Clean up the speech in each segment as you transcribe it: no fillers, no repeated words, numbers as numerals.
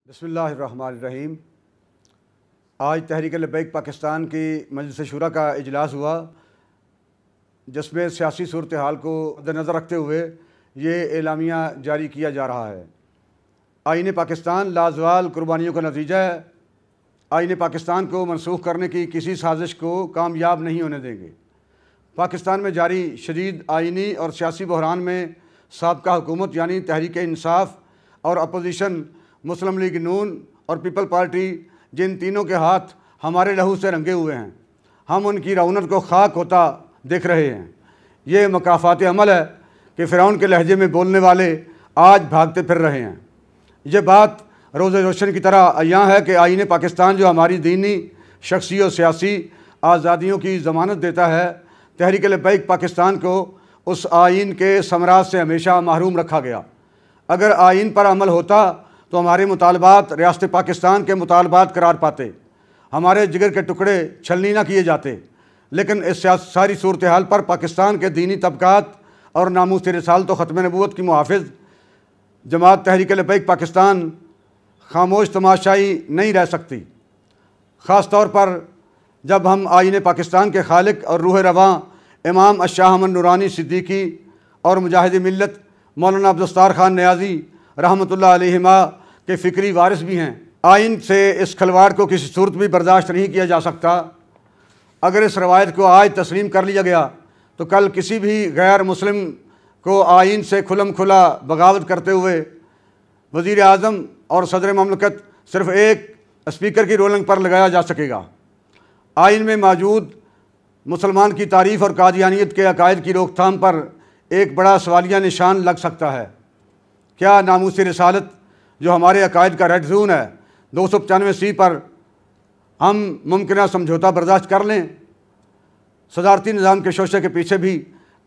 बिस्मिल्लाहिर्रहमानिर्रहीम। आज तहरीक लब्बैक पाकिस्तान की मजलिस शूरा का इजलास हुआ, जिसमें सियासी सूरत हाल को मद्देनज़र रखते हुए ये एलामिया जारी किया जा रहा है। आईन पाकिस्तान लाज़वाल कुर्बानियों का नतीजा है। आईन पाकिस्तान को मनसूख करने की किसी साजिश को कामयाब नहीं होने देंगे। पाकिस्तान में जारी शदीद आइनी और सियासी बहरान में साबका हुकूमत यानी तहरीक इंसाफ और अपोजिशन मुस्लिम लीग नून और पीपल पार्टी, जिन तीनों के हाथ हमारे लहू से रंगे हुए हैं, हम उनकी रौनक को खाक होता देख रहे हैं। ये मकाफात अमल है कि फ़िरौन के लहजे में बोलने वाले आज भागते फिर रहे हैं। ये बात रोज़ रोशन की तरह अयां है कि आईन पाकिस्तान जो हमारी दीनी, शख्सी और सियासी आज़ादियों की ज़मानत देता है, तहरीक लब्बैक पाकिस्तान को उस आइन के समराज से हमेशा महरूम रखा गया। अगर आइन पर अमल होता तो हमारे मुतालबात रियासत पाकिस्तान के मुतालबात करार पाते, हमारे जिगर के टुकड़े छलनी ना किए जाते। लेकिन इस सारी सूरत हाल पर पाकिस्तान के दीनी तबकात और नामूस रिसालत व ख़त्म नबूवत की मुहाफ़िज़ जमात तहरीक लब्बैक पाकिस्तान खामोश तमाशाई नहीं रह सकती। ख़ास तौर पर जब हम आईन पाकिस्तान के खालिक और रूह रवां इमाम अशाह अहमद नूरानी सिद्दीकी और मुजाहिद मिल्लत मौलाना अब्दुल ख़ान नियाज़ी रहमतुल्लाह अलैहिमा के फ़िक्री वारिस भी हैं। आइन से इस खलवाड़ को किसी सूरत भी बर्दाश्त नहीं किया जा सकता। अगर इस रवायत को आज तस्लीम कर लिया गया तो कल किसी भी गैर मुस्लिम को आइन से खुलम खुला बगावत करते हुए वज़ीर आज़म और सदर ममलकत सिर्फ़ एक स्पीकर की रोलिंग पर लगाया जा सकेगा। आइन में मौजूद मुसलमान की तारीफ़ और कादियानियत के अकायद की रोकथाम पर एक बड़ा सवालिया निशान लग सकता है। क्या नामूस रिसालत जो हमारे अकायद का रेड जोन है 295C पर हम मुमकिन समझौता बर्दाश्त कर लें? सदारती निज़ाम के शोशे के पीछे भी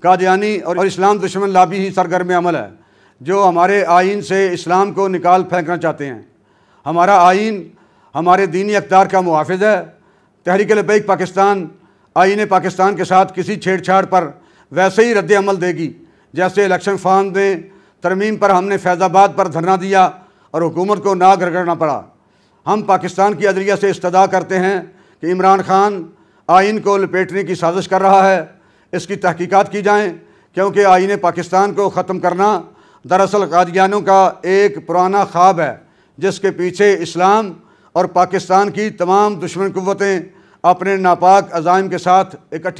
कादियानी और इस्लाम दुश्मन लाबी ही सरगर्म अमल है, जो हमारे आइन से इस्लाम को निकाल फेंकना चाहते हैं। हमारा आइन हमारे दीनी अक़दार का मुहाफ़िज़ है। तहरीक लब्बैक पाकिस्तान आईन पाकिस्तान के साथ किसी छेड़छाड़ पर वैसे ही रद्द अमल देगी जैसे इलेक्शन फॉर्म में तरमीम पर हमने फैज़ाबाद पर धरना दिया और हुकूमत को ना गड़गड़ना पड़ा। हम पाकिस्तान की अदलिया से इस्तदा करते हैं कि इमरान खान आइन को लपेटने की साजिश कर रहा है। इसकी तहकीकात की जाएँ, क्योंकि आईन पाकिस्तान को ख़त्म करना दरअसल कादियानों का एक पुराना ख्वाब है, जिसके पीछे इस्लाम और पाकिस्तान की तमाम दुश्मन कुव्वतें अपने नापाक अज़ाइम के साथ इकट्ठी